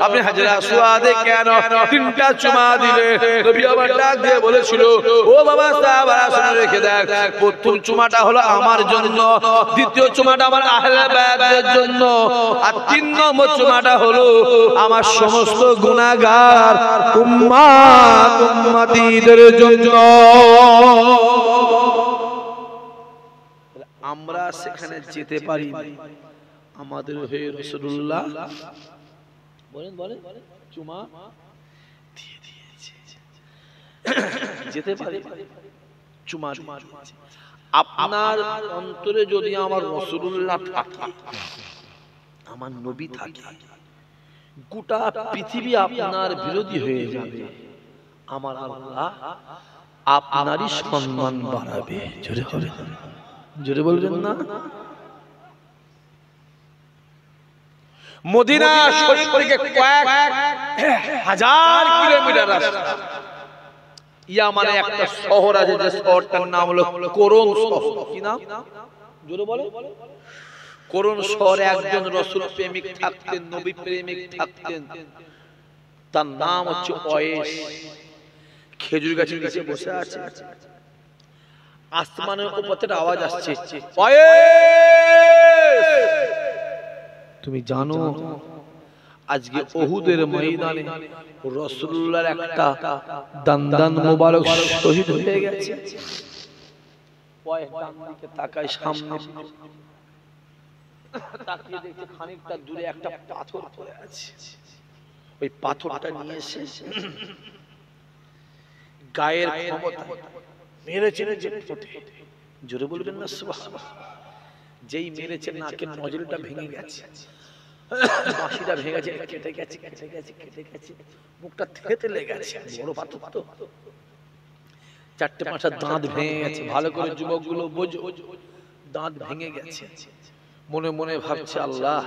আপনি হাজরে আসওয়াদে কেন তিনটা চুমা দিলে? নবী আমার ডাক দিয়ে বলেছিল, ও বাবা সাহাবারা শুনে রেখে দেখ, প্রথম চুমাটা হলো আমার জন্য, দ্বিতীয় চুমাটা আমার আহলে বায়তের জন্য, আর 3 নম্বর চুমাটা হলো আমার সমস্ত গুনাহগার উম্মত উম্মতীদের জন্য। আমরা সেখানে যেতে পারি, আমাদের হয়ে রাসূলুল্লাহ বলেন বলেন চুমা দিয়ে দিয়েছে, যেতে পারি চুমা। আপনার অন্তরে যদি আমার রাসূলুল্লাহ থাকে, আমার নবী থাকে, গোটা পৃথিবী আপনার বিরোধী হয়ে যাবে, আমার আল্লাহ আপনারই সম্মান বাড়াবে। জোরে হবে, জোরে বলবেন না? মদিনা শরীফ থেকে কয়েক হাজার কিলোমিটার রাস্তা, ইয়ামানে একটা শহর আছে, যে শহরটার নাম হলো করুন শহর। কি নাম? জোরে বলে। করুন শহরে একজন রাসূল প্রেমিক থাকতেন, নবী প্রেমিক থাকতেন, তার নাম হচ্ছে ওয়েস। খেজুর গাছের নিচে বসে আছে, আসমানের উপর থেকে আওয়াজ আসছে, ওয়েস তুমি জানো আজকে উহুদের ময়দানে রাসূলুল্লাহর একটা দান্দান মোবারক শহীদ হয়ে গেছে। ওয়েস ডান দিকে তাকায়, সামনে তাকিয়ে দেখছে খানিকটা দূরে একটা পাথর পড়ে আছে। ওই পাথরটা নিয়ে এসে গায়ের ক্ষমতা মেরেছে যে ঠোঁটে। জোরে বলবেন না সুবহানাল্লাহ? যেই মেরেছে নাকের নজলটা ভেঙে গেছে, বাঁশিটা ভেঙে গেছে, কেটে গেছে কেটে গেছে কেটে গেছে, মুখটা থেতলে গেছে, বড় পাথর তো, 4-5টা দাঁত ভেঙে গেছে। ভালো করে যুবকগুলো বোঝো, দাঁত ভেঙে গেছে। মনে মনে ভাবছে, আল্লাহ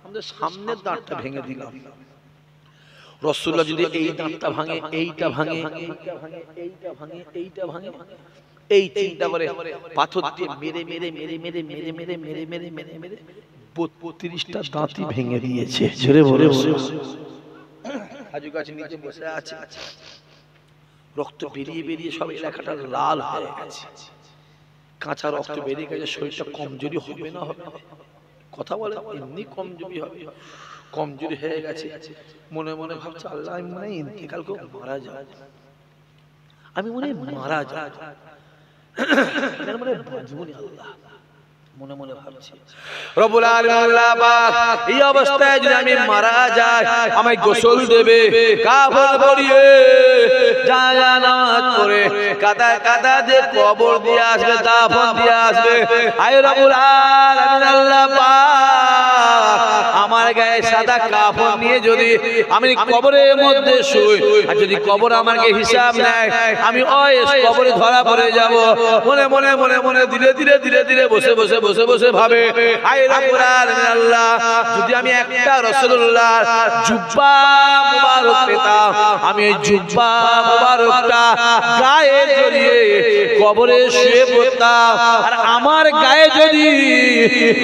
আমাদের সামনের দাঁতটা ভেঙে দিলাম, রাসূলুল্লাহ যদি এই দাঁতটা ভাঙে, এইটা ভাঙে, এইটা ভাঙে, এইটা ভাঙে, এইটা ভাঙে, এই চিন্তা করে পাথর দিয়ে মেরে মেরে মেরে মেরে মেরে মেরে মেরে মেরে মেরে মেরে 32টা দাঁতই ভেঙে দিয়েছে। ঝরে ভরে খেজুর গাছের নিচে বসে আছে, রক্ত বেরিয়ে বেরিয়ে সব এলাকাটা লাল হয়ে গেছে, কাঁচা রক্ত বেরিয়ে গেছে। শরীরটা কমজোরি হবে না? হবে কথা বলে, এমনি কমজোরি হবে, কমজোরি হয়ে গেছে। মনে মনে ভাবছে, আল্লাহ আমি মনে হয় ইন্তেকাল করে মারা যায়, আমি মনে হয় মারা যায়, মনে বাঁচবনি আল্লাহ। মনে মনে ভাবছি, রব্বুল আলামিন আল্লাহ পাক এই অবস্থায় যদি আমি মারা যাই, আমায় গোসল দেবে, কাফন পরিয়ে জানাজাত করে কাদা কাদা দিয়ে কবর দিয়ে আসবে, দাফন দিয়ে আসবে। আয় রব্বুল আলামিন আল্লাহ পাক আমার গায়ে সাদা কাফন নিয়ে যদি আমি কবরের মধ্যে শুই, আর যদি কবর আমাকে হিসাব নেয়, আমি ওই কবরে ধরা পড়ে যাব। মনে মনে মনে মনে ধীরে ধীরে ধীরে ধীরে বসে বসে বসে বসে ভাবে, আয় রব্বুল আলামিন আল্লাহ যদি আমি একটা রাসূলুল্লাহর জুব্বা মুবারক পেতাম, আমি এই জুব্বা মুবারকটা গায়ে জড়িয়ে কবরে শুয়ে পড়তাম, আর আমার গায়ে যদি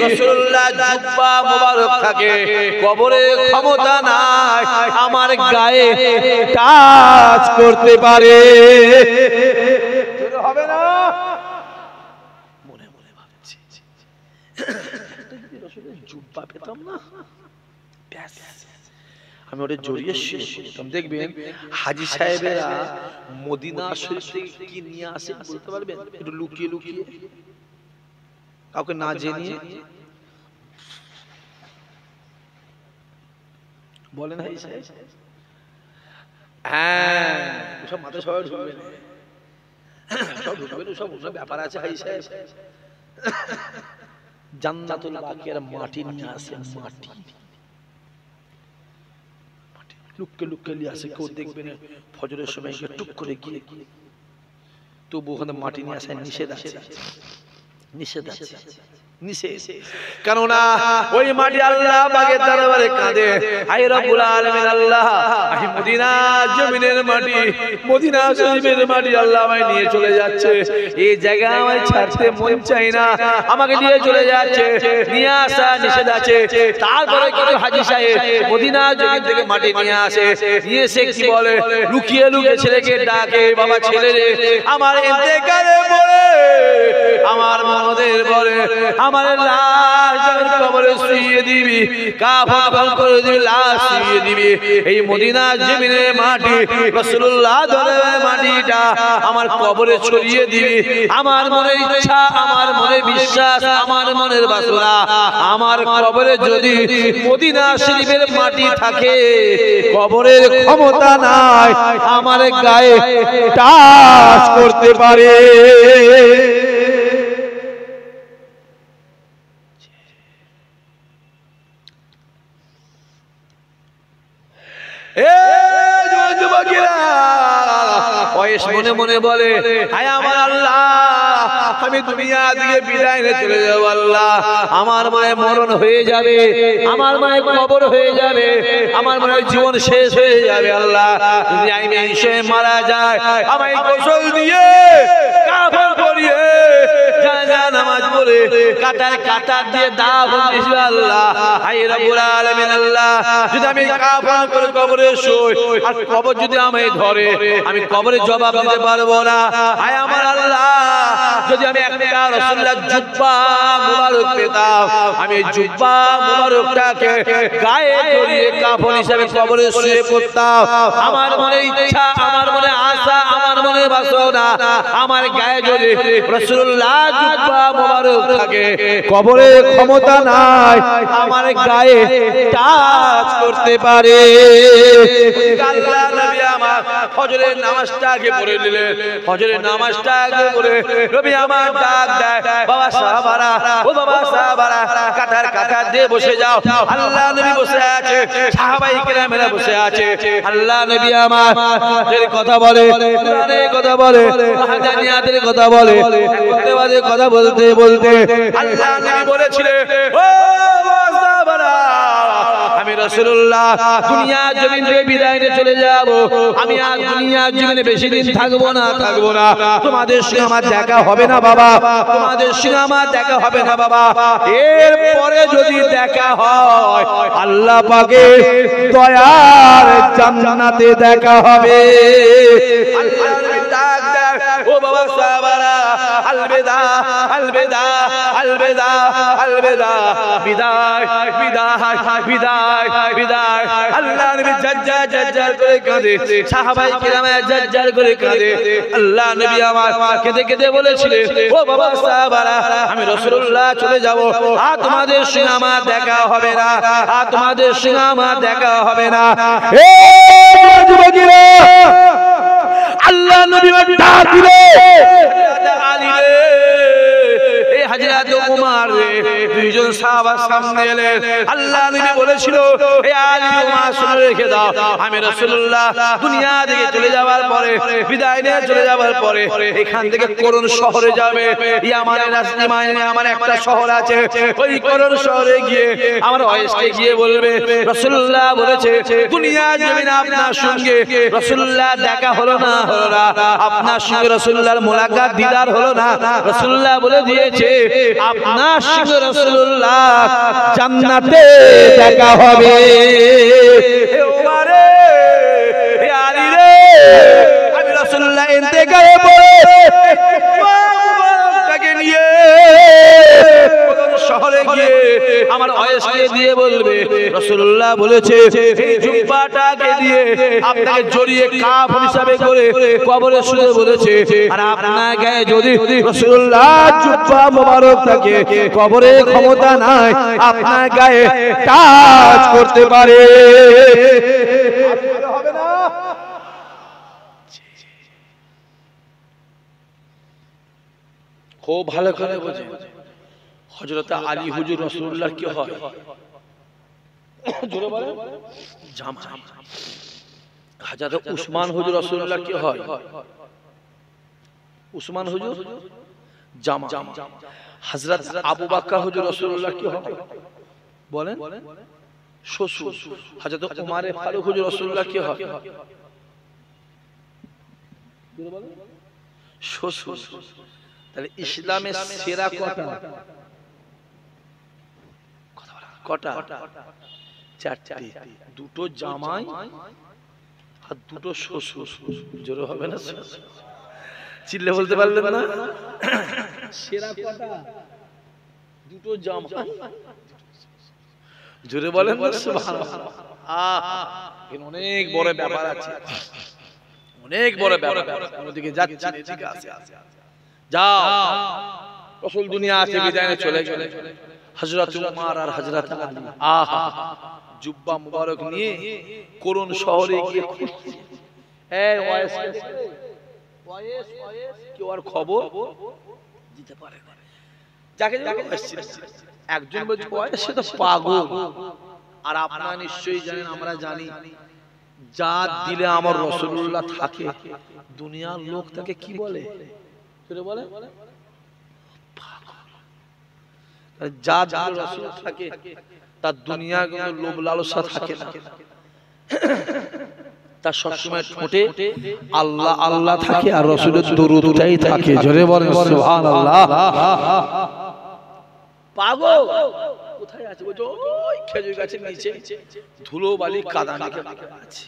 রাসূলুল্লাহর জুব্বা মুবারক থাকে, কবরে ক্ষমতা নাই আমার গায়ে টাচ করতে পারে। হবে না? মনে মনে ভাবছি, জুব্বা পেতাম না, আমি ওটা জড়িয়ে শেষ করতাম। দেখবেন হাজী সাহেবেরা মদিনা শরীফ থেকে কি নিয়ে আসে বলতে পারবেন? একটু লুকিয়ে লুকিয়ে, কাউকে না জেনে বলেন হাজী সাহেব। হ্যাঁ, ওসব মাথা সবাই ঢুকবে না, সব ঢুকবে না, সব ওসব ব্যাপার আছে। হাজী সাহেব জান্নাতুল বাকিয়ার মাটি নিয়ে আসে, মাটি লুককে লুককে নিয়ে আসে, কেউ দেখবে না। ফজরের সময় গিয়ে টুক করে গিয়ে তবু ওখানে মাটি নিয়ে আসে, নিষেধ আছে, নিষেধ আছে। কেননা ওই মাটি আল্লাহ পাকের দরবারে কাঁদে, আয় রব্বুল আলামিন আল্লাহ, এই মদিনা জমিনের মাটি, মদিনা শরীফের মাটি আল্লাহ আমায় নিয়ে চলে যাচ্ছে, এই জায়গা আমায় ছাড়তে মন চাই না, আমাকে নিয়ে চলে যাচ্ছে, নিয়ে আসা নিষেধ আছে। তারপরে কিছু হাজী সাহেব মদিনা জমিন থেকে মাটি নিয়ে আসে, নিয়ে এসে কি বলে, লুকিয়ে লুকিয়ে ছেলেকে ডাকে, বাবা ছেলে রে, আমার ইন্তেকালে পরে আমার মনদের বলে আমার লাশ কবরে শুইয়ে দিবি, কাফন করে দিবি, লাশ শুইয়ে দিবি, এই মদিনা জমিনের মাটি রাসূলুল্লাহ দরবারের মাটিটা আমার কবরে ছড়িয়ে দিবি। আমার মনের ইচ্ছা, আমার মনের বিশ্বাস, আমার মনের বাসনা, আমার কবরে যদি মদিনা শরীফের মাটি থাকে, কবরের ক্ষমতা নাই আমার গায়ে টাচ করতে পারে। মনে মনে বলে, হায় আমার আল্লাহ, আমি দুনিয়া থেকে বিদায় নিয়ে চলে যাব আল্লাহ, আমার মায়ের মরণ হয়ে যাবে, আমার মায়ের কবর হয়ে যাবে, আমার মায়ের জীবন শেষ হয়ে যাবে আল্লাহ, যদি আমি এসে মারা যায়, আমায় গোসল দিয়ে কাফন পরিয়ে জানাজা নামাজ পড়ে কাতার কাতার দিয়ে দাফন দিস আল্লাহ। হায় রব্বুল আলামিন আল্লাহ, যদি আমি কাফন করে কবরে শুই আর কবর যদি আমায় ধরে, আমি কবরে জবাব দিতে পারবো না। হায় আমার আল্লাহ, যদি আমি একটা রাসূলুল্লাহ জুব্বা মুবারক পেতাম, আমি জুব্বা মুবারকটাকে গায়ে জড়িয়ে কাফন হিসেবে কবরে শুয়ে পড়তাম। আমার মনে ইচ্ছা, আমার মনে আশা, আমার মনে বাসনা, আমার গায়ে যদি রাসূলুল্লাহ জুব্বা মুবারক থাকে, কবরে ক্ষমতা নাই আমার গায়ে টাচ করতে পারে। আল্লাহ নবী আমার ফজরের নামাজটাকে পড়ে নিলেন, ফজরের নামাজটাকে পড়ে নবী আমার ডাক দেয়, বাবা সাহাবারা, ও বাবা সাহাবারা, কাতার কাতার দিয়ে বসে যাও। আল্লাহ নবী বসে আছে, সাহাবায়ে কেরামেরা বসে আছে। আল্লাহ নবী আমার কথা বলে, কোরআনের কথা বলে, হাদিসের কথা বলে, একবারে কথা বলতে বলতে আল্লাহ নবী বলেছিলেন, ও সাহাবারা, আমি রাসূলুল্লাহ দুনিয়া জমিন থেকে বিদায় নিয়ে চলে যাব, আমি আর দুনিয়া জমিনে বেশি দিন থাকবো না, তোমাদের সঙ্গে আমার দেখা হবে না বাবা, তোমাদের সঙ্গে আমার দেখা হবে না বাবা। এরপরে যদি দেখা হয়, আল্লাহ পাকের দয়ার জান্নাতে দেখা হবে। আল্লাহ ডাক দেয়, ও বাবা সাহাবারা, আলবিদা আলবিদা আলবিদা আলবিদা, বিদায় বিদায় বিদায় বিদায়। আল্লাহ নবী জাজ্জার জাজ্জার করে কাঁদে, সাহাবায়ে কেরামে জাজ্জার করে কাঁদে। আল্লাহ নবী আমার কেঁদে কেঁদে বলেছিলেন, ও বাবা সাহাবারা, আমি রাসূলুল্লাহ চলে যাব, আর তোমাদের সঙ্গে আমার দেখা হবে না, আর তোমাদের সঙ্গে আমার দেখা হবে না। এ যুবকেরা, আল্লাহ নবী ডাক দিলে, আলী রে, এই হযরত ওমর রে, দুইজন সাহাবা সামনে এলেন। আল্লাহ নবী বলেছিল, এ আলী ওমর শুনে রেখে দাও, আমি রাসূলুল্লাহ দুনিয়া থেকে চলে যাওয়ার পরে, বিদায় নিয়ে চলে যাওয়ার পরে এখান থেকে করুন শহরে যাবে। ইয়ামানের রাস্তায় আমার একটা শহর আছে, ওই করুন শহরে গিয়ে আমার ওয়াইসকে গিয়ে বলবে, রাসূলুল্লাহ বলেছে দুনিয়া জমিনে আপনার সঙ্গে রাসূলুল্লাহ দেখা হলো না, আপনার সঙ্গে রাসূলুল্লাহর মোলাকাত দিদার হলো না। রাসূলুল্লাহ বলে দিয়েছে, আপনার সঙ্গে রাসূলুল্লাহ জান্নাতে দেখা হবে। হে ওমর রে, হে আলী রে, আমি রাসূলুল্লাহ ইন্তেকালে পরে মুবারকটাকে নিয়ে শহরে গিয়ে আমার ওয়াইসকে দিয়ে বলবে, রাসূলুল্লাহ বলেছে এই জুব্বাটাকে দিয়ে আপনাকে জড়িয়ে কাফন হিসাবে করে কবরে শুয়ে বলেছে, আর আপনার গায়ে যদি রাসূলুল্লাহ জুব্বা মোবারক থাকে, কবরে ক্ষমতা নাই আপনার গায়ে টাচ করতে পারে। হবে না? খুব ভালো করে বোঝে, হযরত আলী হুজুর রাসূলুল্লাহর কি হয়, জোরে বলেন, জামা। হযরত উসমান হুজুর রাসূলুল্লাহর কি হয়, উসমান হুজুর জামা। হযরত আবু বকর হুজুর রাসূলুল্লাহ কি হবে বলেন? শ্বশুর। হযরত ওমর ফারুক হুজুর রাসূলুল্লাহ কি হবে? শ্বশুর। তাহলে ইসলামের সেরা কটা? কটা? চারটি। দুটো জামাই আর দুটো শ্বশুর। জোরে হবে না? চিল্লে বলতে পারলেন না? সেরা কটা? দুটো জামাই। জোরে বলেন না সুবহানাল্লাহ। অনেক বড় ব্যাপার আছে, অনেক বড় ব্যাপার। ওদিকে যাচ্ছি, এদিকে আসে। যাও, রাসূল দুনিয়া আছে বিদায় নিয়ে চলে গেলে। হযরত ওমর আর হযরত আলী আহা জুব্বা মুবারক নিয়ে করুন শহরে গিয়ে খুঁজছে। এই ওয়াইস কি ওর খবর দিতে পারে না। যাকে একজন বলছে ওয়াইস সে তো পাগল। আর আপনারা নিশ্চয়ই জানেন, আমরা জানি, যা দিলে আমার রাসূলুল্লাহ থাকে দুনিয়ার লোক তাকে কি বলে? বলে যা দিলে রাসূল থাকে তার দুনিয়া কোনো লোভ লালসা থাকে না, তার সবসময় ঠোঁটে আল্লাহ আল্লাহ থাকে আর রাসূলের দরুদটাই থাকে। জোরে বলেন সুবহানাল্লাহ। পাগল কোথায় আছে? বলছো ওই খেজুর গাছের নিচে ধুলো বালি কাদা মেখে আছে।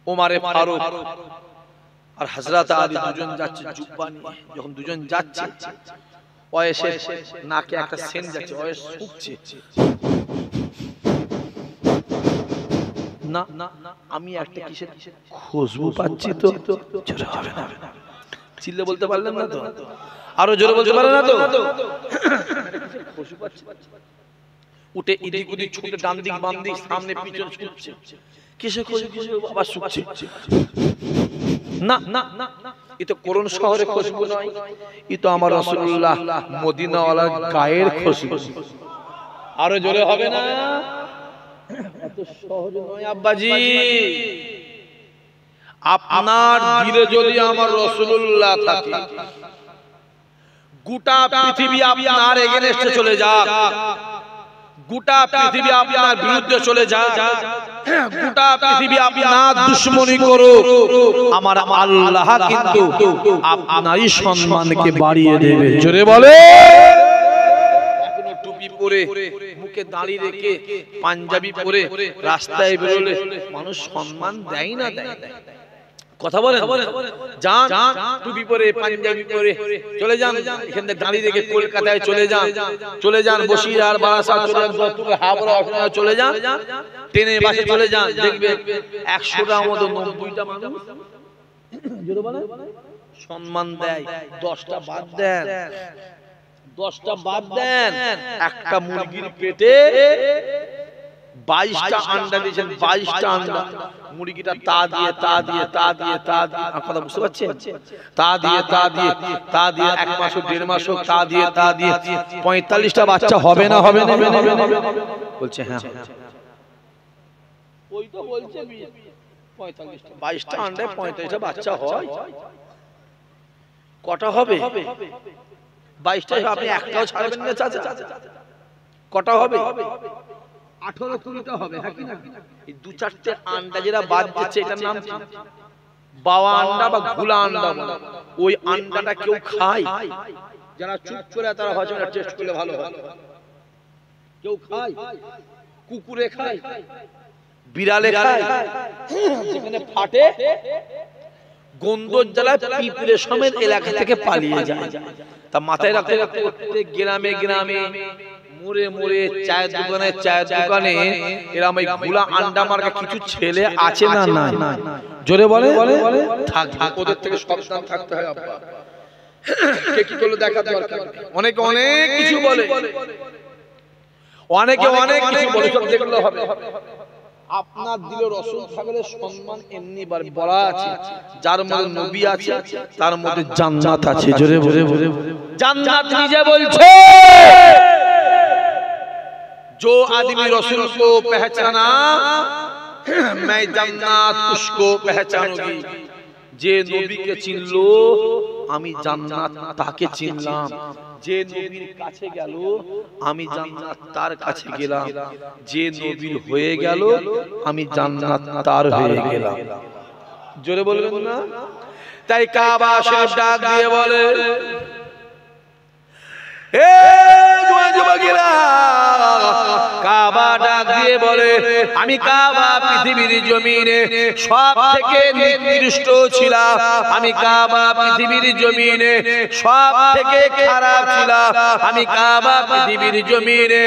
ওমর ফারুক আর হযরত আলী দুজন যাচ্ছে জুব্বা নিয়ে। যখন দুজন যাচ্ছে, ওয়েসের নাকে একটা সেন্ট যাচ্ছে, ওয়েস শুকছে। না আমি একটা কিসের খুশবু পাচ্ছি তো। জোরে হবে না? চিল্লে বলতে পারলেন না তো? আরো জোরে বলতে পারলেন না তো? খুশবু পাচ্ছি। উঠে এদিক ওদিক ছুটে ডান দিক বাম দিক সামনে পিছনে ছুটছে। কিসে খুশবু? আবার শুকছে। না না না, এ তো কোরআন শহরে খুশবু নয়, এ তো আমার রাসূলুল্লাহ মদিনাওয়ালার গায়ের খুশবু। আরো জোরে হবে না? এত সহজ নয় আব্বাজি। আপনার দিলে যদি আমার রাসূলুল্লাহ থাকে, গোটা পৃথিবী আপনার এগেইনস্টে চলে যাক, গোটা পৃথিবী আপনার বিরুদ্ধে চলে যায়, গোটা পৃথিবী আপনার দুশমনি করুক, আমার আল্লাহ কিন্তু আপনারই সম্মানকে বাড়িয়ে দেবে। জোরে বলে। এখনো টুপি পরে মুখে দাড়ি রেখে পাঞ্জাবি পরে রাস্তায় বেরোলে মানুষ সম্মান দেয় না? দেয়। কথা বলেন? যান টুপি পরে পাঞ্জাবি পরে চলে যান, এখান থেকে দাঁড়িয়ে রেখে কলকাতায় চলে যান, চলে যান বসিরহাট বারাসাত চলে যান, হাবড়া চলে যান, ট্রেনে বাসে চলে যান, দেখবেন 100টার মতো 90টা মানুষ সম্মান দেয়। 10টা বাদ দেন, 10টা বাদ দেন, একটা মুরগির পেটে 22টা আন্ডা দিয়েছেন, 22টা আন্ডা। মুরগিটা তা দিয়ে কথা বুঝতে পারছেন? তা দিয়ে 1 মাস 1.5 মাস তা দিয়ে 45টা বাচ্চা হবে না? হবে না? বলছে হ্যাঁ। ওই তো বলছে 45টা, 22টা আন্ডায় 45টা বাচ্চা হয়। কটা হবে? 22টা। আপনি একটাও ছাড়বেন না চাচা? কটা হবে? 18-20টা হবে। হ্যাঁ কি না? এই 2-4টে আন্ডা যেটা বাদ দিচ্ছে, এটার নাম কি? বাওয়া আন্ডা বা ঘুলা আন্ডা। ওই আন্ডাটা কেউ খায়? যারা চুপ করে তারা হয়তো টেস্ট করলে ভালো হয়। কেউ খায়? কুকুরে খায়, বিড়ালে খায়, যেখানে ফাটে গন্ধর জ্বালায় পিঁপড়ে সমেত এলাকা থেকে পালিয়ে যায়। তা মাথায় রাখতে রাখতে প্রত্যেক গ্রামে গ্রামে মোড়ে মোড়ে চায়ের দোকানে এরকম এই ঘুলা আন্ডা মার্কা কিছু ছেলে আছে না? না। জোরে বলে। থাক, ওদের থেকে সাবধান থাকতে হয় আব্বা। কে কি করলো দেখা দরকার। অনেকে অনেক কিছু বলে, অনেকে অনেক কিছু বলে, সব দেখলে হবে। আপনার দিলে রাসূল থাকলে সম্মান এমনি বলা আছে, যার মধ্যে নবী আছে তার মধ্যে জান্নাত আছে। জোরে বলে। জান্নাত নিজে বলছে, जो आदमी रसूल को पहचाना मैं जन्नत उसको पहचानूंगी। जे नबी के चिनलो আমি জান্নাত তাকে চিনলাম, যে নবীর কাছে গেল আমি জান্নাত তার কাছে গেলাম, যে নবীর হয়ে গেল আমি জান্নাত তার হয়ে গেলাম। জোরে বলবেন না? তাই কাবা শরীফ ডাক দিয়ে বলে, এ যুবকেরা, কাবা ডাক দিয়ে বলে, আমি কাবা পৃথিবীর জমিনে সব থেকে নিকৃষ্ট ছিলাম, আমি কাবা পৃথিবীর জমিনে সব থেকে খারাপ ছিলাম, আমি কাবা পৃথিবীর জমিনে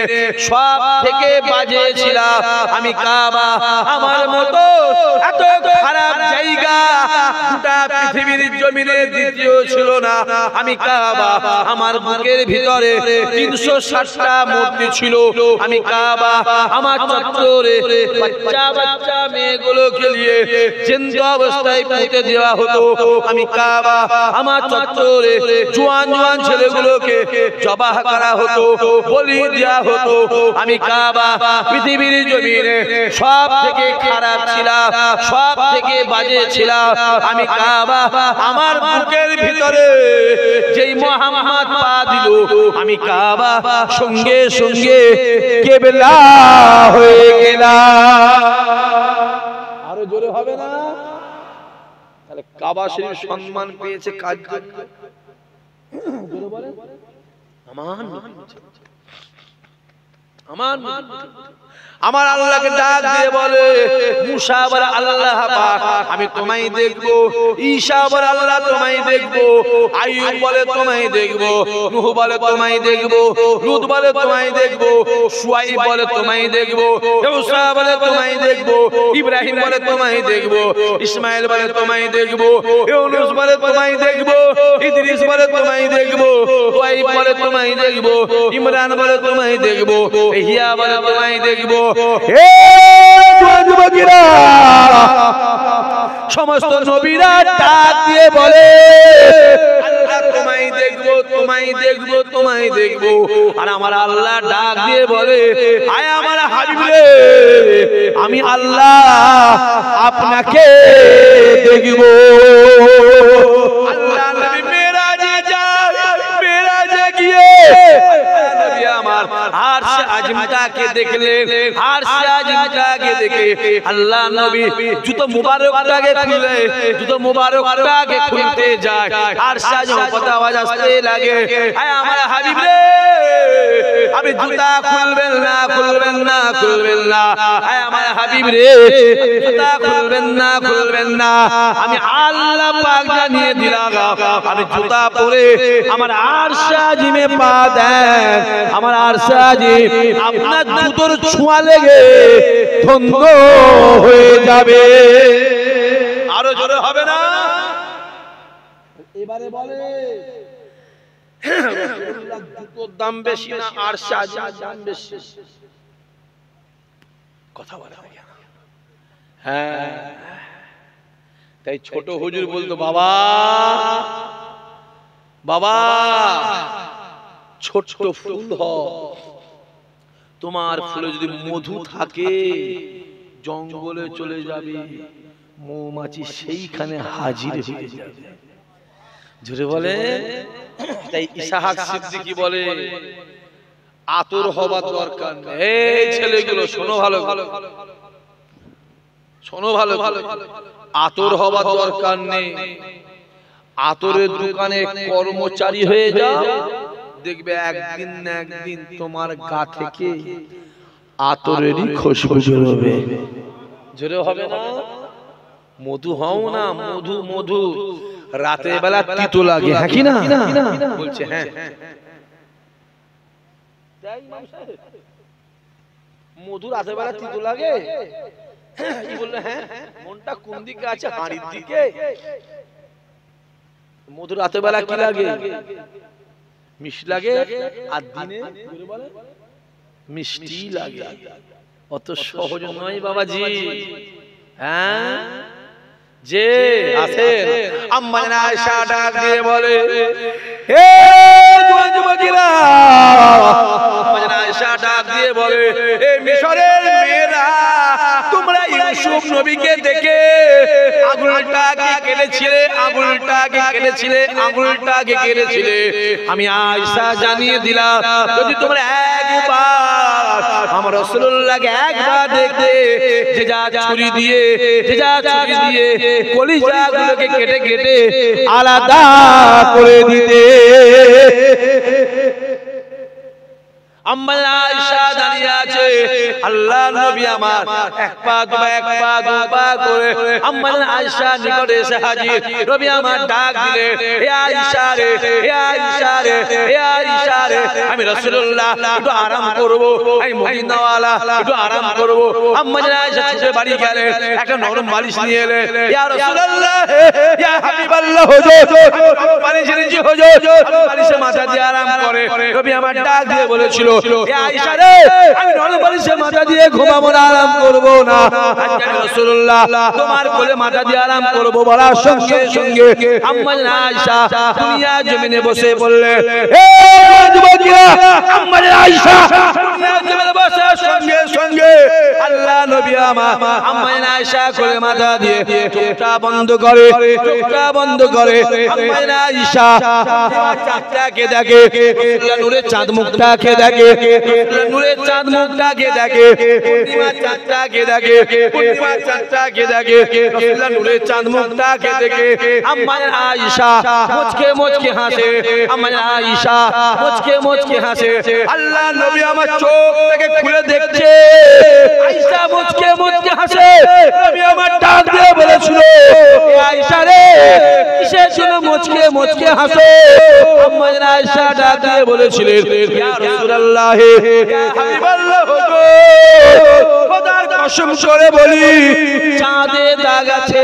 সব থেকে বাজে ছিলাম, আমি কাবা আমার মতো এত খারাপ জায়গা গোটা পৃথিবীর জমিনে দ্বিতীয় ছিল না, আমি কাবা আমার বুকের ভিতরে 360টা মূর্তি ছিল, আমি কাবা আমার চত্বরে বাচ্চা বাচ্চা মেয়েগুলোকে নিয়ে জিন্দা অবস্থায় পুঁতে দেওয়া হতো, আমি কাবা আমার চত্বরে জোয়ান জোয়ান ছেলেগুলোকে জবাহ করা হতো, বলি দেওয়া হতো, আমি কাবা পৃথিবীর জমিনে সব থেকে খারাপ ছিলাম, সব থেকে বাজে ছিলাম, আমি কাবা আমার বুকের ভিতরে যেই মুহাম্মদ পা দিল, আমি কাবা সঙ্গে সঙ্গে কেবলা হয়ে গেলাম। আরো জোরে হবে না? তাহলে কাবা শরীফ সম্মান পেয়েছে কার জন্য? জোরে বলেন। আমার আল্লাহকে ডাক দিয়ে বলে, মুসা বলে আল্লাহ পাক আমি তোমায় দেখবো, ঈসা বলে আল্লাহ তোমায় দেখবো, আইয়ুব বলে তোমায় দেখবো, নূহ বলে তোমায় দেখবো, লূত বলে তোমায় দেখবো, শুআইব বলে তোমায় দেখবো, ঈসা বলে তোমায় দেখবো, ইব্রাহিম বলে তোমায় দেখবো, ইসমাইল বলে তোমায় দেখবো, ইউনূস বলে তোমায় দেখবো, ইদ্রিস বলে তোমায় দেখবো, শুআইব বলে তোমায় দেখবো, ইমরান বলে তোমায় দেখবো, ইহইয়া বলে তোমায় দেখবো। সমস্ত নবীরা ডাক দিয়ে বলে, আল্লাহ তোমায় দেখবো, তোমায় দেখবো, তোমায় দেখবো। আর আমার আল্লাহ ডাক দিয়ে বলে, আয় আমার হাবিব রে, আমি আল্লাহ আপনাকে দেখবো। আল্লাহ নবী মেরাজে যায়, মেরাজে গিয়ে আমার আরশে আজিমটাকে দেখলেন, আরশে আজিমটাকে দেখে আল্লাহ নবী জুতো মুবারকটাকে খুলে, জুতো মুবারকটাকে খুলতে যায়, আরশে আজিম কথা আওয়াজ আসতে লাগে, আয় আমার হাবিব রে, আমি জুতা খুলবেন না, খুলবেন না, খুলবেন না, আয় আমার হাবিব রে, জুতা খুলবেন না, খুলবেন না, আমি আল্লাহ পাক জানিয়ে দিলাম, আমি জুতা পরে আমার আরশে আজিমে পা দেন, আমার আরশে আজিম আপনার জুতোর ছোঁয়া লেগে ধন্য হয়ে যাবে। আরো জোরে হবে না? এবারে বলে, জুতোর দাম বেশি না আরশে আজিমের দাম বেশি? কথা বলে হ্যাঁ। তাই ছোট হুজুর বলতো, বাবা বাবা ছোট ফুল তোমার ফুলে যদি মধু থাকে জঙ্গলে চলে যাবে, মৌমাছি সেইখানে হাজির হয়ে যাবে। জোরে বলে। তাই ইসহাক সিদ্দিকী বলে, আতর হবার দরকার নেই। এই ছেলেগুলো শোনো ভালো, শোনো ভালো, আতর হবার দরকার নেই, আতরের দোকানে কর্মচারী হয়ে যাও, দেখবে একদিন না একদিন তোমার গা থেকে আতরেরই খুশবু বেরোবে। জোরে হবে না? মধু হও না, মধু মধু রাতের বেলা তিতো লাগে, হ্যাঁ কি না? বলছে হ্যাঁ, মধু রাতের বেলা তিতো লাগে। কি বললে? হ্যাঁ, মনটা কোন দিকে আছে? হাড়ির দিকে। মধু রাতের বেলা কি লাগে? মিষ্টি লাগে, আর দিনে মিষ্টি লাগে। অত সহজ নয় বাবাজি। হ্যাঁ, যে আছেন আম্মা জান আয়েশা ডাক দিয়ে বলে, হে যুবকেরা, আম্মা জান আয়েশা ডাক দিয়ে বলে, হে মিশরের মেয়েরা, তোমরা ইউসুফ নবীকে দেখে আঙুলটাকে কেটেছিলে, আঙুলটাকে কেটেছিলে, আঙুলটাকে কেটেছিলে। আমি আয়েশা জানিয়ে দিলাম, যদি তোমরা একবার আমার রাসূলুল্লাহকে একবার দেখতে, যে যা ছুরি দিয়ে, যে যা ছুরি দিয়ে কলিজাগুলোকে কেটে কেটে আলাদা করে দিতে। আম্মা আয়েশা দাঁড়িয়ে আছে, আল্লাহ নবী আমার এক পা দুপা করে আম্মা আয়েশা নিকটে এসে হাজির। নবী আমার ডাক দিলে, হে আয়েশা রে, হে আয়েশা রে, হে আয়েশা রে, আমি রাসূলুল্লাহ একটু আরাম করব, আমি মদিনাওয়ালা একটু আরাম করব। আম্মা আয়েশা ছুটে বাড়ি গেলে, একটা নরম বালিশ নিয়ে এলে। ইয়া রাসূলুল্লাহ, ইয়া হাবিবাল্লাহ, হুজুর বালিশ এনেছি হুজুর, বালিশে মাথা দিয়ে আরাম করে। নবী আমার ডাক দিয়ে বলেছিল, হে আয়েশা রে, আমি নরম বালিশে মাথা দিয়ে ঘুমাবো না, আরাম করব না। আজকে আমি রাসূলুল্লাহ তোমার কোলে মাথা দিয়ে আরাম করব বলার সঙ্গে সঙ্গে আম্মা আয়েশা দুনিয়া জমিনে বসে বললে, হে যুবকেরা, আম্মা আয়েশা দুনিয়া জমিনে বসে সঙ্গে সঙ্গে আল্লাহ নবী আমার আম্মা আয়েশা কোলে মাথা দিয়ে চোখটা বন্ধ করে, চোখটা বন্ধ করে আম্মা আয়েশা চাঁদটাকে দেখে, নূরের চাঁদ মুখটাকে দেখে, নূরের চাঁদ মুখটাকে দেখে, পূর্ণিমা চাঁদটাকে দেখে, পূর্ণিমা চাঁদটাকে দেখে, নূরের চাঁদ মুখটাকে দেখে আম্মা আয়েশা মুচকে মুচকে হাসে, আম্মা আয়েশা মুচকে মুচকে হাসে। আল্লাহ নবী আমার চোখটাকে খুলে দেখছে, আয়েশা মুচকে মুচকে হাসে। নবী আমার ডাক দিয়ে বলেছিল, আয়েশা রে, কিসের জন্য মুচকে মুচকে হাসে? আম্মা আয়েশা ডাক দিয়ে বলেছিলেন, ইয়া রাসূলুল্লাহ, ইয়া হাবিবাল্লাহ, খোদার কসম করে বলি, চাঁদে দাগ আছে,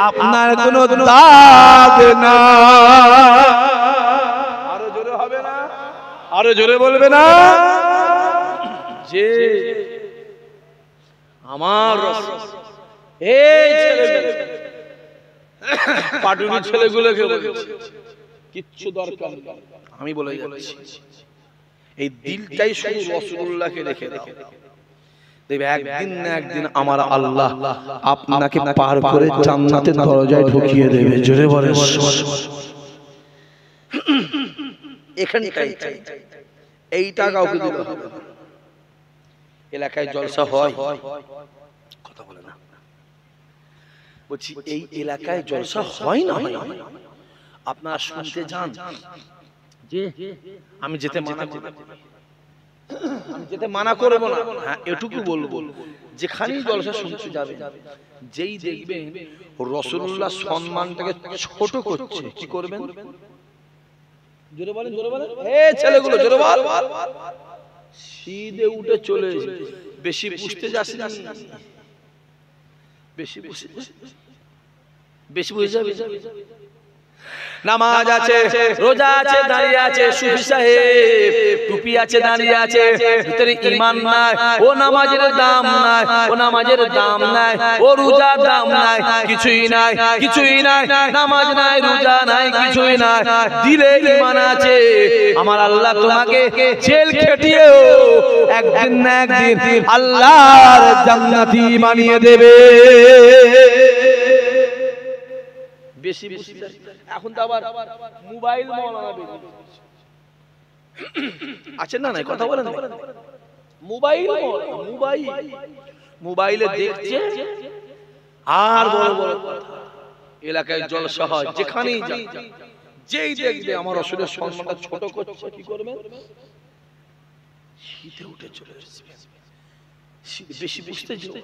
আপনার কোনো দাগ না। আরো জোরে হবে না? আরো জোরে বলবে না? যে আমার এই ছেলেগুলো, পাটুনি ছেলেগুলোকে বলেছি, কিচ্ছু দরকার নেই, আমি বলে যাচ্ছি, এই দিলটাই শুধু রাসূলুল্লাহকে রেখে দাও, দেখবে একদিন না একদিন আমার আল্লাহ আপনাকে পার করে জান্নাতের দরজায় ঢুকিয়ে দেবে। জোরে বলে এখানটাই, এইটা কাউকে দিতে হবে। এলাকায় জলসা হয়, কথা বলে না, বলছি এই এলাকায় জলসা হয় না, আপনারা শুনতে যান, যে আমি যেতে মানা করব না, হ্যাঁ এটুকু বলবো, যেখানেই জলসা শুনতে যাবে, যেই দেখবেন রাসূলুল্লাহ সম্মানটাকে ছোট করছে, কি করবেন? জোরে বলেন, জোরে বলেন, এ ছেলেগুলো জোরে বল, সিধে উঠে চলে, বেশি বুঝতে যাস না, বেশি বুঝে যাবে। নামাজ আছে, রোজা আছে, দাঁড়িয়ে আছে, সুফি সাহেব টুপি আছে, দাঁড়িয়ে আছে, ভিতরে ঈমান নাই, ও নামাজের দাম নাই, ও নামাজের দাম নাই, ও রোজার দাম নাই, কিছুই নাই, কিছুই নাই, নামাজ নাই, রোজা নাই, কিছুই নাই, দিলে ঈমান আছে, আমার আল্লাহ তোমাকে জেল খেটিয়েও একদিন না একদিন আল্লাহর জান্নাতি বানিয়ে দেবে। বেশি বেশি এখন তো আবার মোবাইল মাওলানা আছে না, নাই কথা বলেন, মোবাইল মোবাইলে দেখছে আর বড় বড় এলাকায় জলসা হয়, যেখানেই যান, যেই দেখবে আমার রাসূলের সম্মানটা ছোট করছে, কি করবেন? শীতে উঠে চলে আসবে, বেশি বুঝতে যাও,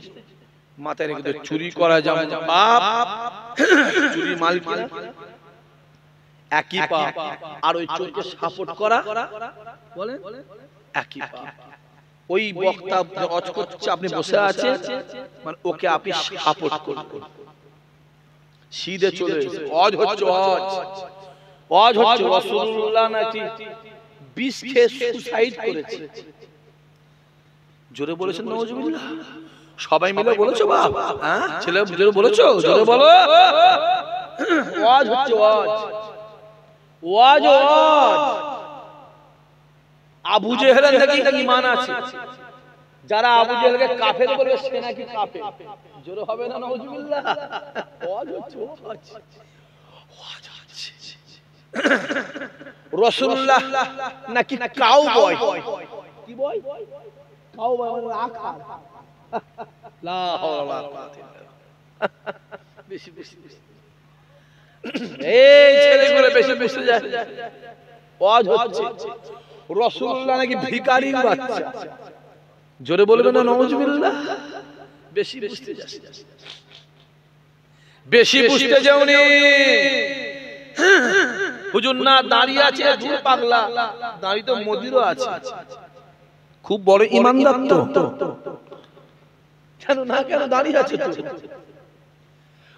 মাথায় রেখে তো চুরি করা যাবে না, বাপ চুরি মাল কিনা একই পাপ, আর ওই চোরকে সাপোর্ট করা বলেন একই পাপ। ওই বক্তা অজ করছে, আপনি বসে আছেন, মানে ওকে আপনি সাপোর্ট করবেন, সিধে চলে এসেছে, অজ হচ্ছে, অজ হচ্ছে রাসূলুল্লাহ নাকি বিষ খেয়ে সুসাইড করেছে। জোরে বলেছেন নাউজুবিল্লাহ, সবাই মিলে বলেছো বাপ, হ্যাঁ ছেলে জোরে বলেছো, জোরে বলো, ওয়াজ হচ্ছে ওয়াজ, ওয়াজ ওয়াজ। আবু জেহেলের নাকি ঈমান আছে, যারা আবু জেহেলকে কাফের বলে সে নাকি কাফের, জোরে হবে না নাউজুবিল্লাহ? ওয়াজ হচ্ছে, ওয়াজ হচ্ছে। রাসূলুল্লাহ নাকি কাউবয়, কি বয়? কাউবয় মানে রাখাল। লা হাওলা ওয়ালা কুওয়াতা ইল্লা বিল্লাহ। বেশি বেশি এই ছেলেগুলো বেশি বুঝতে যায়। ওয়াজ হচ্ছে রাসূলুল্লাহ নাকি ভিখারির বাচ্চা, জোরে বলবেন না নাউজুবিল্লাহ? বেশি বুঝতে যাচ্ছে, বেশি বুঝতে যাওনি। হুজুর না দাঁড়িয়ে আছে, দূর পাগলা, দাঁড়িয়ে তো মোদিরও আছে, খুব বড় ইমানদার তো, কেন না কেন দাঁড়িয়ে আছে তো?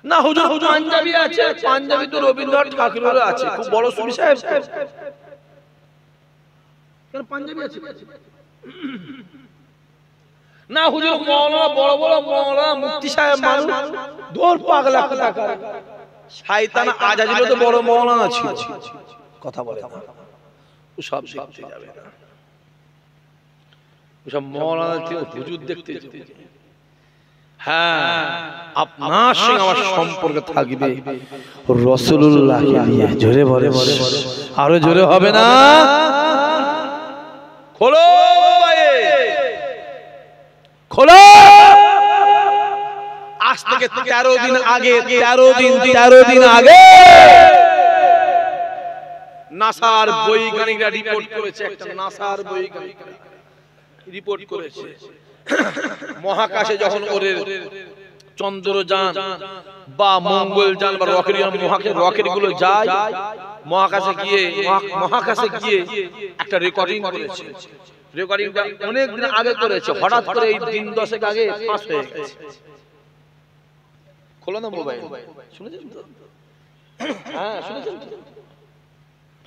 না হুজুর পাঞ্জাবি আছে, পাঞ্জাবি তো রবীন্দ্রনাথ ঠাকুরের আছে, খুব বড় সুফি সাহেব, কেন পাঞ্জাবি আছে? না হুজুর মাওলানা, বড় বড় মাওলানা মুফতি সাহেব মানুষ, দূর পাগলা কোথাকার। শয়তান আজাজিল তো বড় মাওলানা ছিল, কথা বলে না, ও সব দেখতে যাবে না, ও সব মাওলানা ছিল, হুজুর দেখতে যাবে। হ্যাঁ, আপনার সঙ্গে আমার সম্পর্ক থাকবে রাসূলুল্লাহকে নিয়ে। জোরে বলে, আরো জোরে হবে না? খোলো খোলো। আজ থেকে 13 দিন আগে, 13 দিন আগে নাসার বৈজ্ঞানিকরা রিপোর্ট করেছে, একটা নাসার বৈজ্ঞানিক রিপোর্ট করেছে, মহাকাশে যখন ওদের চন্দ্রযান বা মঙ্গলযান বা রকেট গুলো যায়, মহাকাশে গিয়ে একটা রেকর্ডিং করেছে। রেকর্ডিংটা অনেক দিন আগে করেছে, হঠাৎ করে এই দিন 10 আগে ফাঁস হয়ে গেছে। খোলো না মোবাইল, শুনেছেন তো? হ্যাঁ শুনেছেন তো?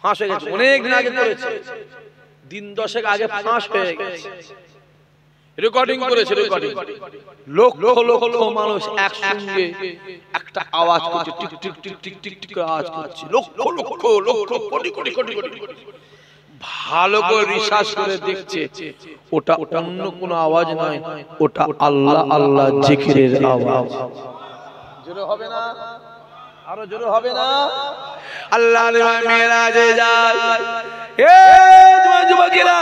ফাঁস হয়ে গেছে, অনেক দিন আগে করেছে, দিন 10 আগে ফাঁস হয়ে গেছে। রেকর্ডিং করেছে, রেকর্ডিং লক্ষ লক্ষ মানুষ একসঙ্গে একটা আওয়াজ করছে, tick tick tick tick tick tick আওয়াজ করছে, লক্ষ লক্ষ লক্ষ কোটি কোটি কোটি কোটি। ভালো করে রিসার্চ করে দেখছে, ওটা অন্য কোনো আওয়াজ নয়, ওটা আল্লাহ আল্লাহ জিকিরের আওয়াজ। জোরে হবে না? আরো জোরে হবে না? আল্লাহ মেরাজে যায়, এ যুবকেরা,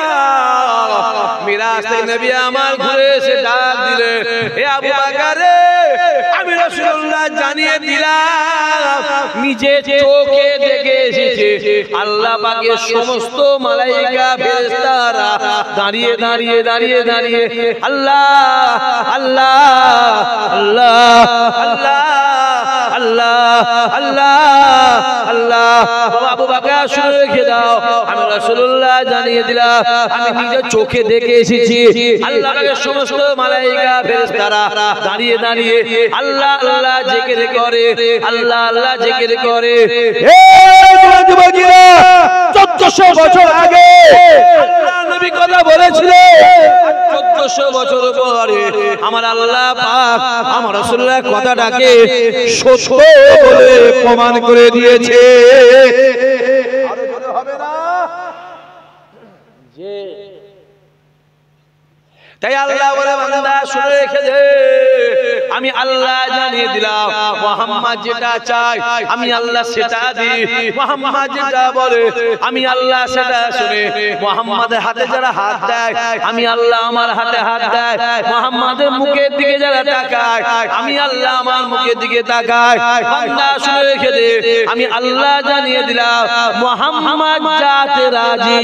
মিরাজ থেকে নবী আমার ঘুরে এসে ডাক দিলে, হে আবু বকর, আমি রাসূলুল্লাহ জানিয়ে দিলাম, নিজে চোখে দেখে এসেছে আল্লাহ পাকের সমস্ত মালায়েকা ফেরেশতারা দাঁড়িয়ে দাঁড়িয়ে দাঁড়িয়ে দাঁড়িয়ে আল্লাহ আল্লাহ আল্লাহ আল্লাহ আল্লাহ আল্লাহ আল্লাহ। আবু বকর শুনে রেখে দাও, আমি রাসূলুল্লাহ জানিয়ে দিলাম, আমি নিজে চোখে দেখে এসেছি আল্লাহ পাকের সমস্ত মালায়েকা ফেরেশতারা দাঁড়িয়ে দাঁড়িয়ে আল্লাহ আল্লাহ জিকির করে, আল্লাহ আল্লাহ জিকির করে। হে যুবকেরা, 1400 বছর আগে আল্লাহ নবী কথা বলেছিলেন, 1400 বছর পরে আমার আল্লাহ পাক আমার রাসূলুল্লাহ কথাটাকে সত্য বলে প্রমাণ করে দিয়েছে। আরো জোরে হবে না? যে তাই আল্লাহ বলে, বান্দা শুনে রেখে দে, আমি আল্লাহ জানিয়ে দিলাম, মুহাম্মদ যেটা চায় আমি আল্লাহ সেটা দিই, মুহাম্মদ যেটা বলে আমি আল্লাহ সেটা শুনে, মুহাম্মাদের হাতে যারা হাত দেয় আমি আল্লাহ আমার হাতে হাত দেয়, মুহাম্মাদের মুখের দিকে যারা তাকায় আমি আল্লাহ আমার মুখের দিকে তাকায়। বান্দা শুনে রেখে দে, আমি আল্লাহ জানিয়ে দিলাম, মুহাম্মদ যাতে রাজি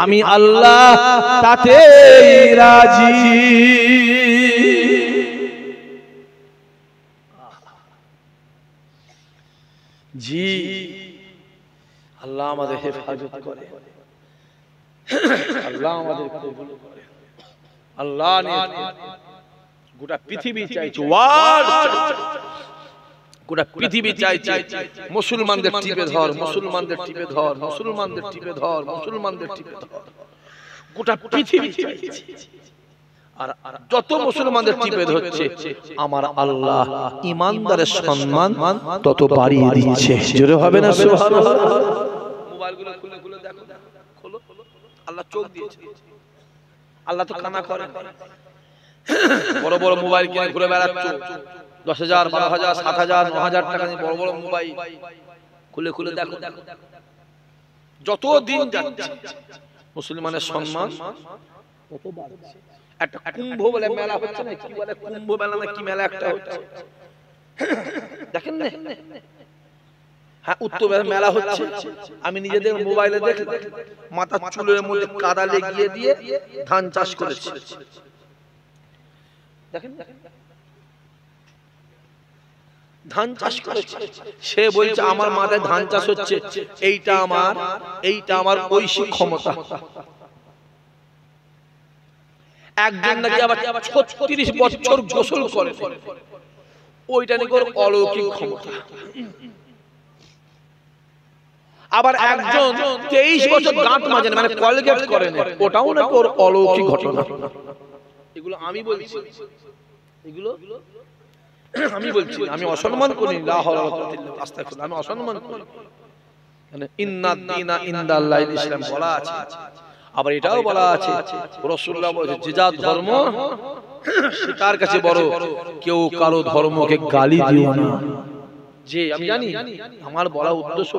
আমি আল্লাহ তাতে রাজি। জি আল্লাহ আমাদের হেফাজত করে, আল্লাহ আমাদের কবুল করে। আল্লাহ গোটা পৃথিবী চাইছে, গোটা পৃথিবী চাইছে মুসলমানদের টিপে ধর, মুসলমানদের টিপে ধর, মুসলমানদের টিপে ধর, মুসলমানদের টিপে ধর, গোটা পৃথিবী চাইছে। আর যত মুসলমানদের টিপে ধরছে আমার আল্লাহ ঈমানদারের সম্মান তত বাড়িয়ে দিচ্ছে। জোরে হবে না সুবহানাল্লাহ? মোবাইলগুলো খুলে খুলে দেখো, খোলো, আল্লাহ চোখ দিয়েছে, আল্লাহ তো কানা করে, বড় বড় মোবাইল কিনে ঘুরে বেড়াচ্ছ, 10,000 12,000 7,000 9,000 টাকা দিয়ে বড় বড় মোবাইল খুলে খুলে দেখো। যত দিন যাচ্ছে মুসলমানের সম্মান কত বাড়ছে। একটা কুম্ভ বলে মেলা হচ্ছে না, কি বলে কুম্ভ মেলা না কি মেলা একটা হচ্ছে, দেখেন না? হ্যাঁ, উত্তর মেলা হচ্ছে। আমি নিজেদের মোবাইলে দেখি মাথা চুলের মধ্যে কাদা লেগিয়ে দিয়ে ধান চাষ করেছে, দেখেন ধান চাষ করেছে। সে বলছে আমার মাথায় ধান চাষ হচ্ছে, এইটা আমার ঐশিক ক্ষমতা। একজন নাকি আবার 36 বছর গোসল করে, ওইটা নাকি ওর অলৌকিক ক্ষমতা। আবার একজন 23 বছর দাঁত মাজে না, মানে কলগেট করে না, ওটাও নাকি ওর অলৌকিক ঘটনা। এগুলো আমি বলছি, এগুলো আমি বলছি, আমি অসম্মান করি, লা হাওলা ওয়ালা কুওয়াতা ইল্লা বিল্লাহ, আস্তাগফিরুল্লাহ, আমি অসম্মান করি। মানে ইন্নাদ দীনা ইনদাল্লাহিল ইসলাম বলা আছে। আবার এটাও বলা আছে, রাসূলুল্লাহ বলেছে যে যা ধর্ম সে তার কাছে বড়, কেউ কারো ধর্মকে গালি দিও না। যে আমি জানি আমার বলা উদ্দেশ্য,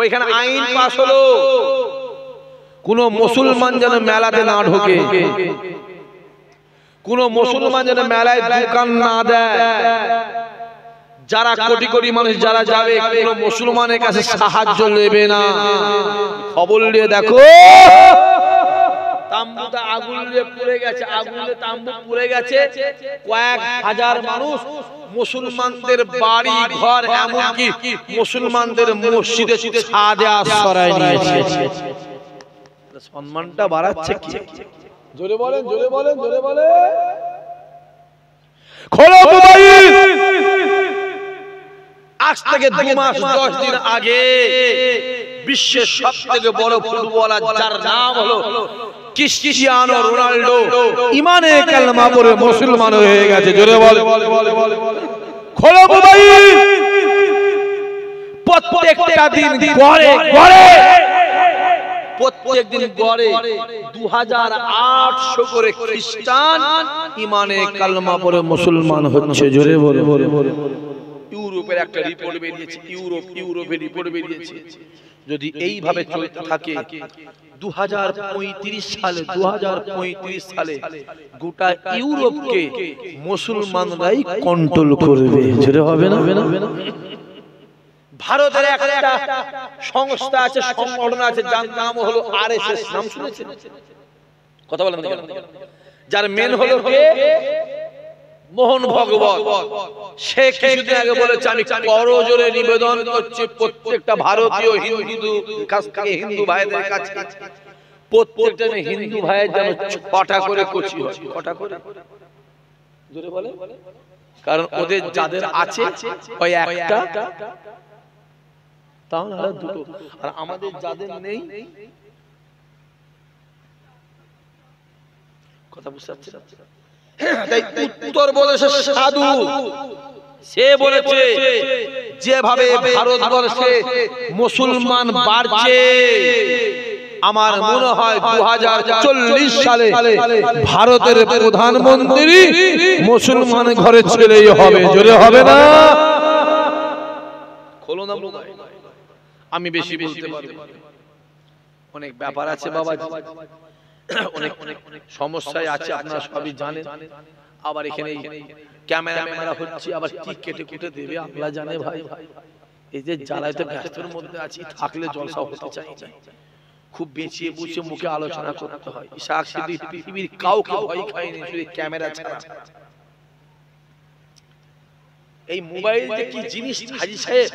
ওইখানে আইন পাস হলো কোন মুসলমান যেন মেলাতে না ঢোকে, কোন মুসলমান যেন মেলায় দোকান না দেয়। যারা কোটি কোটি মানুষ যারা যাবে, কোন মুসলমানের কাছে সাহায্য নেবে না। খবর নিয়ে দেখো তাম্বুতে আগুন দিয়ে পুড়ে গেছে, আগুনে তাম্বু পুড়ে গেছে, কয়েক হাজার মানুষ মুসলমানদের বাড়ি ঘর এমনকি মুসলমানদের মসজিদে ছাদে আশ্রয় নিয়েছে। সম্মানটা বাড়াচ্ছে কি? জোরে বলেন, জোরে বলেন, জোরে বলেন। খোলো মোবাইল। আজ থেকে 2 মাস 10 দিন আগে বিশ্বের সবথেকে বড় ফুটবলার যার নাম হলো ক্রিস্টিয়ানো রোনাল্ডো, ঈমানে কালেমা পড়ে মুসলমান হয়ে গেছে। জোরে বলেন। খোলো মোবাইল। প্রত্যেকটা দিন গড়ে প্রত্যেকদিন গড়ে 2800 করে খ্রিস্টান ঈমানে কালেমা পড়ে মুসলমান হচ্ছে। জোরে বলে। ইউরোপের একটা রিপোর্ট বেরিয়েছে, ইউরোপের রিপোর্ট বেরিয়েছে, যদি এইভাবে চলতে থাকে 2035 সালে গোটা ইউরোপকে মুসলমানরাই কন্ট্রোল করবে। জোরে হবে না? ভারতের একটা সংস্থা আছে, সংগঠন আছে, যার নাম হলো আরএসএস। নাম শুনেছেন? কথা বলেন না কেন? যার মেন হলো কে? মোহন ভগবত। সে কিছুদিন আগে বলেছে আমি করজোরে নিবেদন করছি প্রত্যেকটা ভারতীয় হিন্দু কাছ থেকে, হিন্দু ভাইদের কাছে, প্রত্যেকটা হিন্দু ভাইয়ের যেন 6টা করে কচি হয়। 6টা করে, জোরে বলে। কারণ ওদের যাদের আছে ওই একটা, তাহলে আর 2টো, আর আমাদের যাদের নেই। কথা বুঝতে পারছেন? তাই উত্তরপ্রদেশের সাধু সে বলেছে যেভাবে ভারতবর্ষে মুসলমান বাড়ছে, আমার মনে হয় 2040 সালে ভারতের প্রধানমন্ত্রী মুসলমান ঘরে ছেলেই হবে। জোরে হবে না? খোলো না মোবাইল। আমি বেশি বলতে পারবো, অনেক ব্যাপার আছে বাবা, অনেক সমস্যায় আছে, আপনারা সবই জানেন। আবার এখানে ক্যামেরা হচ্ছে, আবার কি কেটে কেটে দেবে আল্লাহ জানে। ভাই এই যে জ্বালাইতে ব্যস্তর মধ্যে আছি, থাকলে জলসা হতে চাই না, খুব বেঁচিয়ে বুঝিয়ে মুখে আলোচনা করতে হয়। ইসাক সিদ্দিক পৃথিবীর কাউকে ভয় খায়নি, শুধু ক্যামেরা ছাড়া। এই মোবাইল যে কি জিনিস, হাজী সাহেব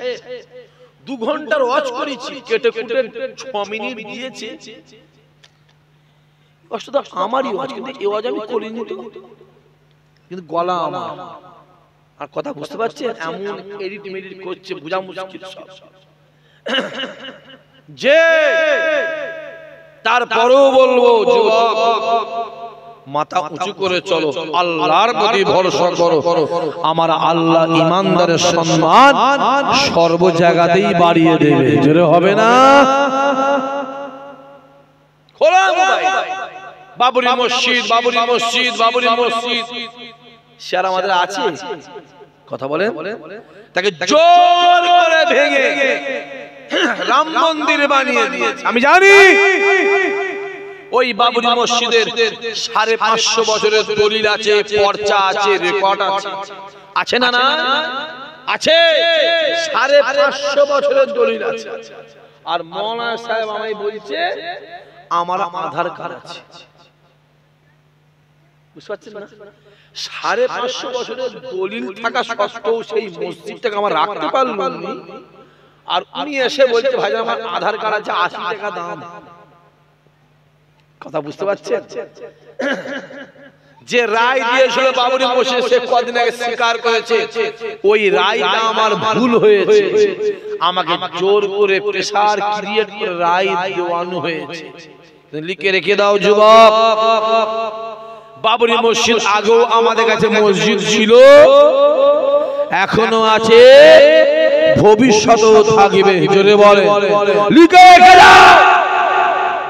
2 ঘন্টার ওয়াচ করেছি, কেটে কেটে 6 মিনিট দিয়েছে। কষ্ট তো আমারই ওয়াজ, কিন্তু এই ওয়াজ আমি করিনি তো, কিন্তু গলা আমার। আর কথা বুঝতে পারছেন? এমন এডিট করছে, বোঝা মুশকিল সব। যে তারপরেও বলবো যুবক, মাথা উঁচু করে চলো, আল্লাহর প্রতি ভরসা করো। আমার আল্লাহ ঈমানদারের সম্মান সর্ব জায়গাতেই বাড়িয়ে দেবে। জোরে হবে না? খোলা মোবাইল, বাবরি মসজিদ, বাবরি মসজিদ, বাবরি মসজিদ, সে আর আমাদের আছে? কথা বলেন। তাকে জোর করে ভেঙে রাম মন্দির বানিয়ে দিয়েছে। আমি জানি ওই বাবরি মসজিদের 550 বছরের দলিল আছে, পর্চা আছে, রেকর্ড আছে, আছে না? না আছে, 550 বছরের দলিল আছে। আর মৌলানা সাহেব আমায় বলছে আমার আধার কার্ড আছে। বুঝতে পারছেন না? 550 বছরের দলিল থাকা সত্ত্বেও সেই মসজিদটাকে আমার রাখতে পারলাম না। আর উনি এসে বলছে ভাই আমার আধার কার্ড আছে, 80 টাকা দাম। কথা বুঝতে পারছেন? যে রায় দিয়েছিল বাবরি মসজিদ, সে কদিন আগে স্বীকার করেছে ওই রায়টা আমার ভুল হয়েছে, আমাকে জোর করে প্রেসার ক্রিয়েট করে রায় দেওয়ানো হয়েছে। লিখে রেখে দাও যুবক, বাবরি মসজিদ আগেও আমাদের কাছে মসজিদ ছিল, এখনো আছে, ভবিষ্যতেও থাকবে। জোরে বলে লিখে রেখে দাও।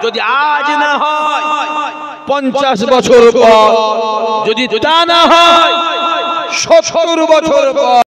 যদি আজ না হয় 50 বছর পর, যদি তা না হয় 70 বছর পর,